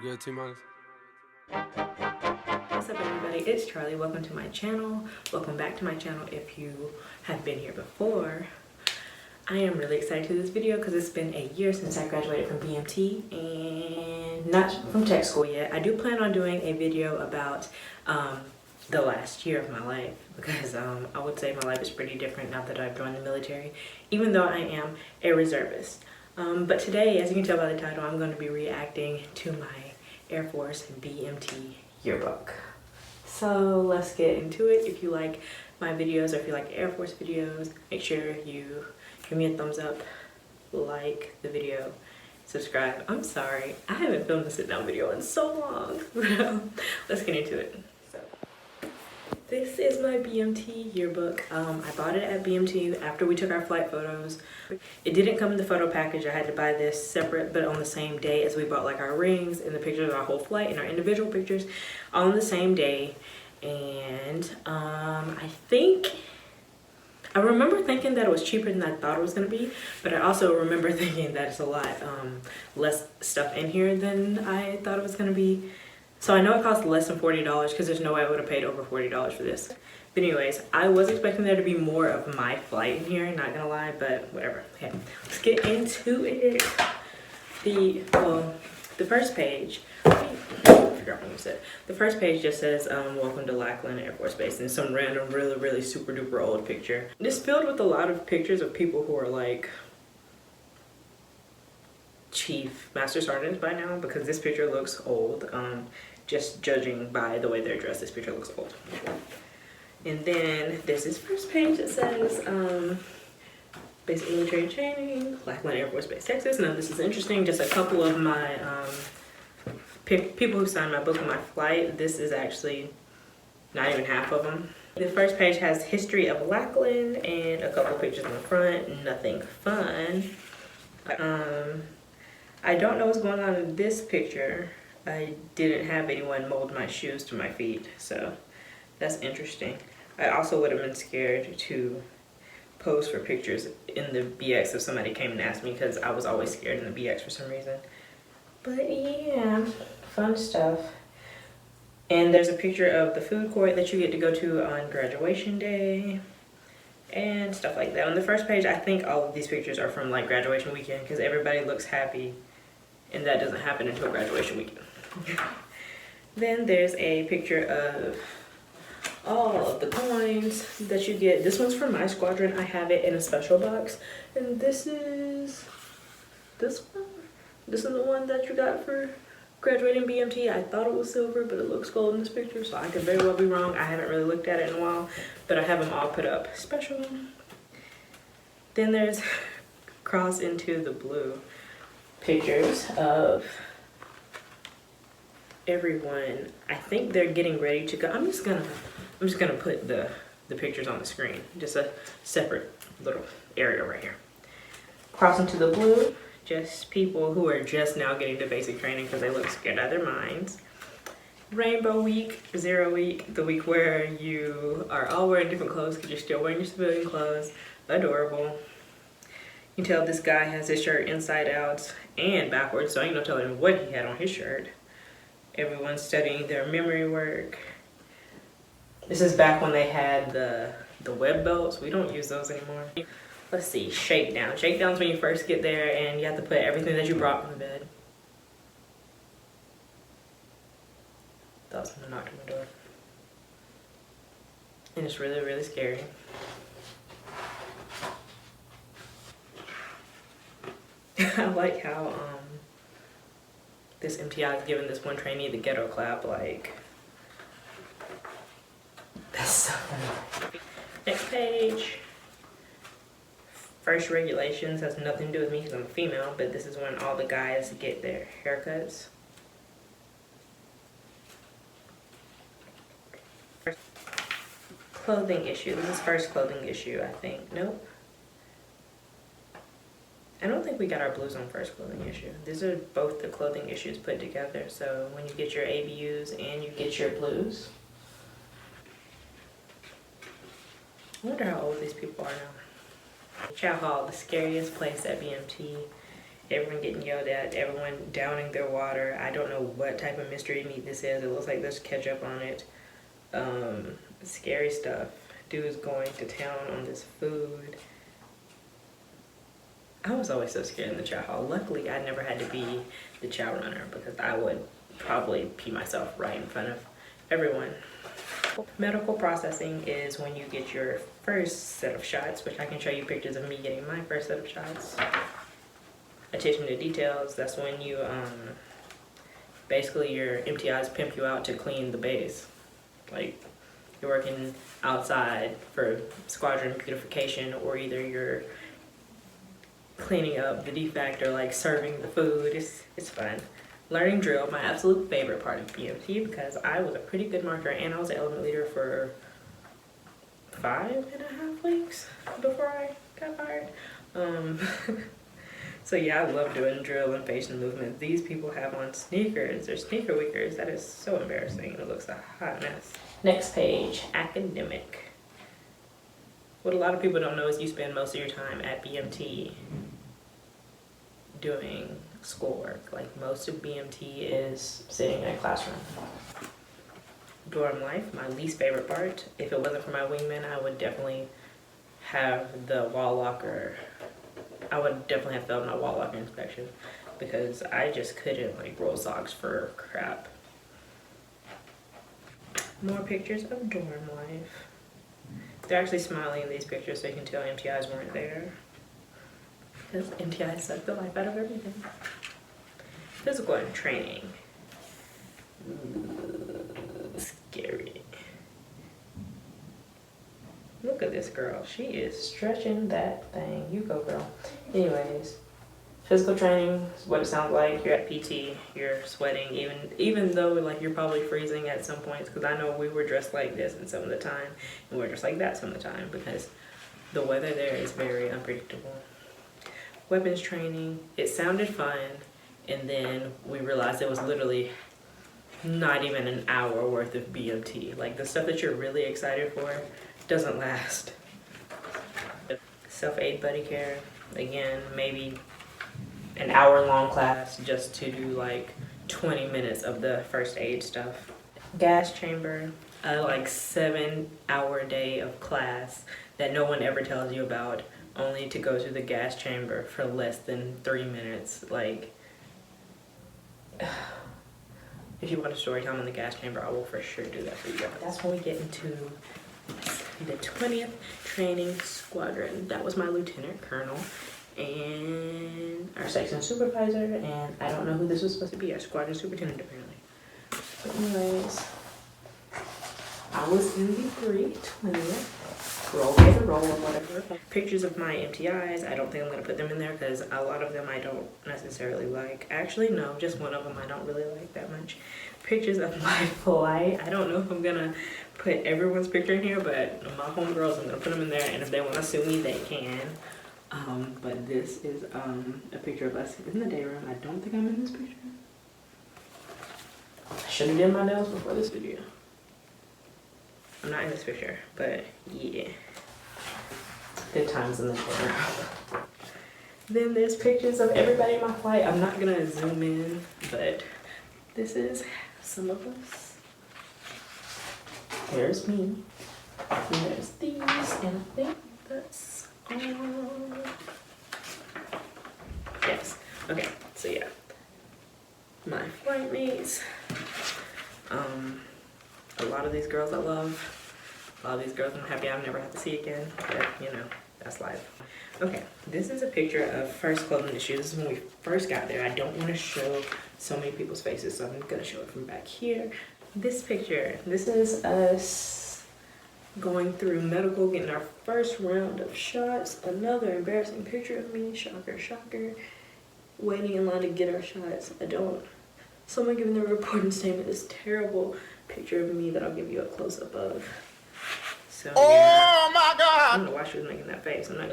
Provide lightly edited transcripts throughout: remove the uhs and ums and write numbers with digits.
You good, T-minus? What's up, everybody? It's Charlie. Welcome to my channel. Welcome back to my channel if you have been here before. I am really excited to this video because it's been a year since I graduated from BMT and not from tech school yet. I do plan on doing a video about the last year of my life because I would say my life is pretty different now that I've joined the military, even though I am a reservist. But today, as you can tell by the title, I'm going to be reacting to my Air Force BMT yearbook. So let's get into it. If you like my videos or if you like Air Force videos, make sure you give me a thumbs up, like the video, subscribe. I'm sorry, I haven't filmed a sit-down video in so long. Let's get into it. So, this is my BMT yearbook. I bought it at BMT after we took our flight photos. It didn't come in the photo package. I had to buy this separate, but on the same day as we bought like our rings and the pictures of our whole flight and our individual pictures on the same day. And I remember thinking that it was cheaper than I thought it was going to be, but I also remember thinking that it's a lot less stuff in here than I thought it was going to be. So I know it cost less than $40 because there's no way I would have paid over $40 for this. But anyways, I was expecting there to be more of my flight in here, not gonna lie, but whatever. Okay, let's get into it. The first page, the first page just says, welcome to Lackland Air Force Base, and some random, really super duper old picture. It's filled with a lot of pictures of people who are like Chief Master Sergeants by now, because this picture looks old. Just judging by the way they're dressed, this picture looks old. And then there's this first page that says, basic military training, Lackland Air Force Base, Texas. Now this is interesting, just a couple of my people who signed my book on my flight. This is actually not even half of them. The first page has history of Lackland and a couple pictures in the front, nothing fun. I don't know what's going on in this picture. I didn't have anyone mold my shoes to my feet, so that's interesting. I also would have been scared to pose for pictures in the BX if somebody came and asked me, because I was always scared in the BX for some reason. But yeah, fun stuff. And there's a picture of the food court that you get to go to on graduation day and stuff like that. On the first page, I think all of these pictures are from like graduation weekend because everybody looks happy, and that doesn't happen until graduation weekend. Then there's a picture of all of the coins that you get. This one's from my squadron. I have it in a special box. And this is this one. This is the one that you got for graduating BMT. I thought it was silver, but it looks gold in this picture, so I could very well be wrong. I haven't really looked at it in a while, but I have them all put up. Special. Then there's cross into the blue pictures of everyone. I think they're getting ready to go. I'm just gonna put the pictures on the screen, just a separate little area right here. Cross into the blue, just people who are just now getting to basic training because they look scared out of their minds. Rainbow week, 0 week, the week where you are all wearing different clothes because you're still wearing your civilian clothes. Adorable. You can tell this guy has his shirt inside out and backwards, so ain't no telling what he had on his shirt. Everyone's studying their memory work. This is back when they had the web belts. We don't use those anymore. Let's see, shakedown. Shakedown's when you first get there and you have to put everything that you brought on the bed. Thought someone knocked on my door. And it's really scary. I like how this MTI is giving this one trainee the ghetto clap, like, that's so funny. Next page. First regulations has nothing to do with me because I'm a female, but this is when all the guys get their haircuts. Clothing issue. This is first clothing issue, I think. Nope. I don't think we got our blues on first clothing issue. These are both the clothing issues put together. So when you get your ABUs and you get your blues. I wonder how old these people are now. Chow Hall, the scariest place at BMT. everyone getting yelled at, everyone downing their water. I don't know what type of mystery meat this is. It looks like there's ketchup on it. Scary stuff. Dude's going to town on this food. I was always so scared in the chow hall. Luckily, I never had to be the chow runner because I would probably pee myself right in front of everyone. Medical processing is when you get your first set of shots, which I can show you pictures of me getting my first set of shots. Attention to details, that's when you, basically your MTIs pimp you out to clean the base. Like, you're working outside for squadron beautification, or either you're cleaning up the defect or like serving the food. It's fun. Learning drill, my absolute favorite part of BMT, because I was a pretty good marker and I was an element leader for 5.5 weeks before I got fired. So yeah, I love doing drill and facial movements. These people have on sneakers. They're sneaker weakers. That is so embarrassing. It looks a hot mess. Next page, academic. What a lot of people don't know is you spend most of your time at BMT doing schoolwork. Like, most of BMT is sitting in a classroom. Dorm life, my least favorite part. If it wasn't for my wingman, I would definitely have the wall locker. I would definitely have failed my wall locker inspection because I just couldn't like roll socks for crap. More pictures of dorm life. They're actually smiling in these pictures so you can tell MTIs weren't there. Because MTIs suck the life out of everything. Physical and training. Scary. Look at this girl. She is stretching that thing. You go, girl. Anyways, physical training is what it sounds like. You're at PT, you're sweating, even though like you're probably freezing at some points, because I know we were dressed like this and some of the time, and we're dressed like that some of the time, because the weather there is very unpredictable. Weapons training, it sounded fun, and then we realized it was literally not even an hour worth of BMT. Like, the stuff that you're really excited for doesn't last. Self-aid buddy care, again, maybe an hour-long class just to do like 20 minutes of the first aid stuff. Gas chamber, a like 7-hour day of class that no one ever tells you about, only to go to the gas chamber for less than 3 minutes. Like, if you want a story time in the gas chamber, I will for sure do that for you guys. That's when we get into the 20th Training Squadron. That was my lieutenant colonel and our section supervisor, and I don't know who this was supposed to be, our squadron superintendent apparently. But anyways, I was in the 320th. Roll by the roll or whatever. Pictures of my MTIs, I don't think I'm going to put them in there because a lot of them I don't necessarily like. Actually, no, just one of them I don't really like that much. Pictures of my flight. I don't know if I'm going to put everyone's picture in here, but my homegirls, I'm going to put them in there, and if they want to sue me, they can. But this is a picture of us in the day room. I don't think I'm in this picture. I should have done my nails before this video. I'm not in this picture, but yeah. Good times in the day room. Then there's pictures of everybody in my flight. I'm not gonna zoom in, but this is some of us. There's me. And there's these, and I think that's all. Yes. Okay, so yeah. My flight mates. A lot of these girls I love. A lot of these girls I'm happy I'll never have to see again, but you know, that's life. Okay, this is a picture of first clothing issue. This is when we first got there. I don't want to show so many people's faces, so I'm gonna show it from back here. This picture, this is us going through medical, getting our first round of shots. Another embarrassing picture of me, shocker, shocker. Waiting in line to get our shots. Someone giving the reporting statement, this terrible picture of me that I'll give you a close-up of. So yeah. Oh my God! I don't know why she was making that face. I'm not.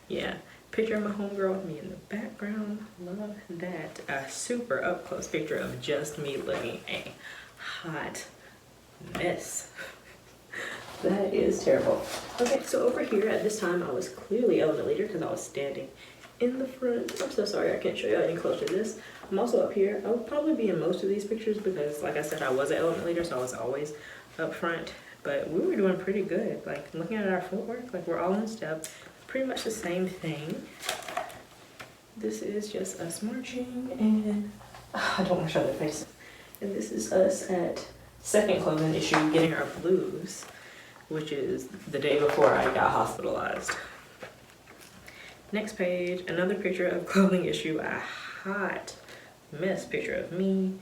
Yeah, picture of my homegirl with me in the background. Love that. A super up-close picture of just me looking a hot mess. That is terrible. Okay, so over here at this time I was clearly element leader because I was standing in the front. I'm so sorry I can't show y'all any closer to this. I'm also up here. I would probably be in most of these pictures because, like I said, I was an element leader, so I was always up front. But we were doing pretty good. Like, looking at our footwork, like, we're all in step. Pretty much the same thing. This is just us marching, and I don't want to show their faces. And this is us at second clothing issue getting our blues, which is the day before I got hospitalized. Next page, another picture of clothing issue, a hot mess picture of me,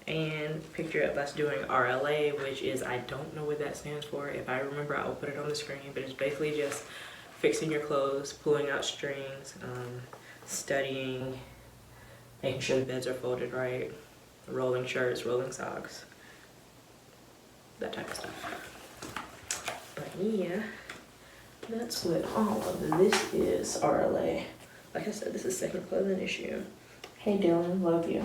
and picture of us doing RLA, which is, I don't know what that stands for. If I remember, I'll put it on the screen, but it's basically just fixing your clothes, pulling out strings, studying, making sure the beds are folded right, rolling shirts, rolling socks, that type of stuff. But yeah, that's what all of this is, RLA. Like I said, this is second clothing issue. Hey Dylan, love you.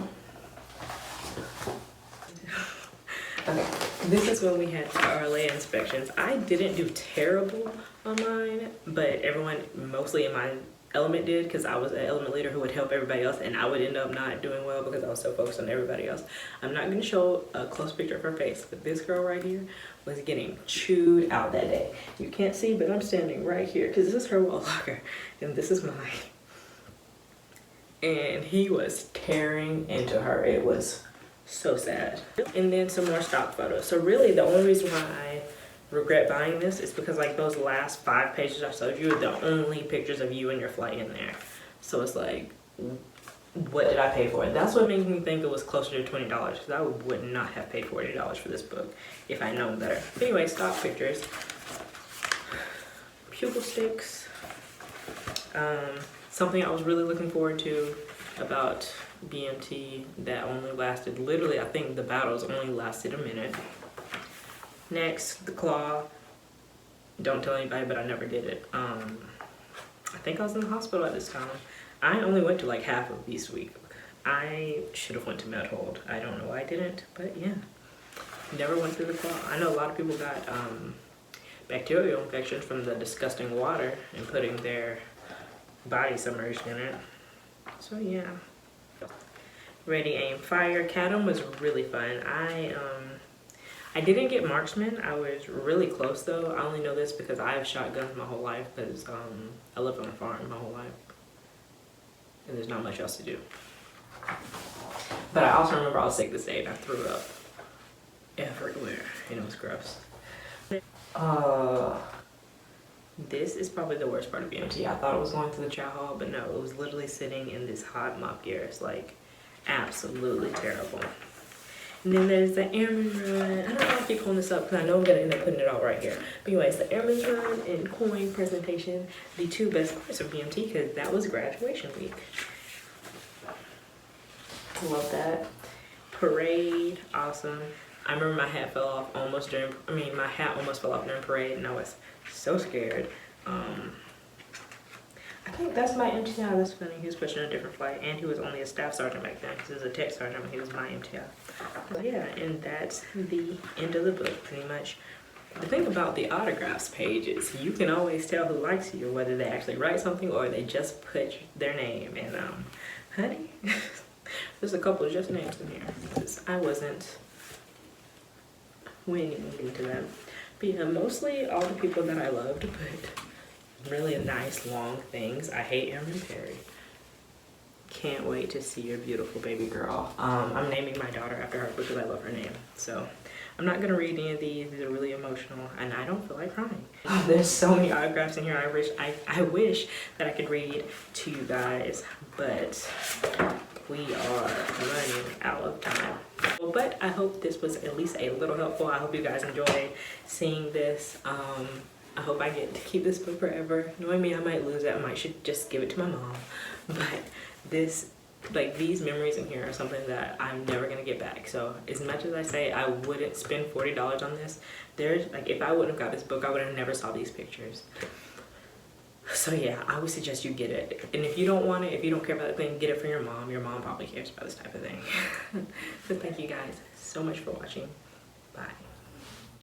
Okay, this is when we had RLA inspections. I didn't do terrible on mine, but everyone mostly in my element did, because I was an element leader who would help everybody else, and I would end up not doing well because I was so focused on everybody else. I'm not going to show a close picture of her face, but this girl right here was getting chewed out that day. You can't see, but I'm standing right here because this is her wall locker and this is mine. And he was tearing into her. It was so sad. And then some more stock photos. So really the only reason why I regret buying this is because, like, those last 5 pages I showed you are the only pictures of you and your flight in there. So it's like, what did I pay for it? That's what makes me think it was closer to $20, because I would not have paid $40 for this book if I'd known better. But anyway, stock pictures. Pupil sticks. Something I was really looking forward to about BMT that only lasted, literally, I think the battles only lasted a minute. Next, the claw. Don't tell anybody, but I never did it. I think I was in the hospital at this time. I only went to like half of Beast Week. I should have went to Med Hold. I don't know why I didn't, but yeah. Never went through the claw. I know a lot of people got bacterial infections from the disgusting water and putting their body submerged in it. So yeah. Ready, aim, fire. Cadam was really fun. I didn't get marksman. I was really close though. I only know this because I have shot guns my whole life because I lived on a farm my whole life. And there's not much else to do. But I also remember I was sick this day and I threw up everywhere and it was gross. This is probably the worst part of BMT. I thought it was going to the chow hall, but no, it was literally sitting in this hot mop gear. It's like absolutely terrible. And then there's the airman run. I don't know if I keep pulling this up because I know I'm gonna end up putting it all right here. But anyways, the airman's run and coin presentation, the 2 best parts of BMT because that was graduation week. Love that. Parade, awesome. I remember my hat fell off almost during, my hat almost fell off during parade and I was so scared. I think that's my MTI. That's funny. He was pushing a different flight, and he was only a staff sergeant back then. He was a tech sergeant when he was my MTI. But yeah, and that's the end of the book, pretty much. The thing about the autographs page is you can always tell who likes you, whether they actually write something or they just put their name. And honey, there's a couple of just names in here because I wasn't winning into them. But yeah, mostly all the people that I loved, but really nice long things. I hate Erin Perry. Can't wait to see your beautiful baby girl. I'm naming my daughter after her because I love her name. So I'm not gonna read any of these. These are really emotional and I don't feel like crying. There's so many autographs in here. I wish that I could read to you guys, but we are running out of time. Well, but I hope this was at least a little helpful. I hope you guys enjoyed seeing this. I hope I get to keep this book forever. Knowing me, I might lose it. I might should just give it to my mom. But this, like, these memories in here are something that I'm never gonna get back. So as much as I say I wouldn't spend $40 on this, there's like, if I wouldn't have got this book, I would have never saw these pictures. So yeah, I would suggest you get it. And if you don't want it, if you don't care about the thing, get it for your mom. Your mom probably cares about this type of thing. So thank you guys so much for watching. Bye.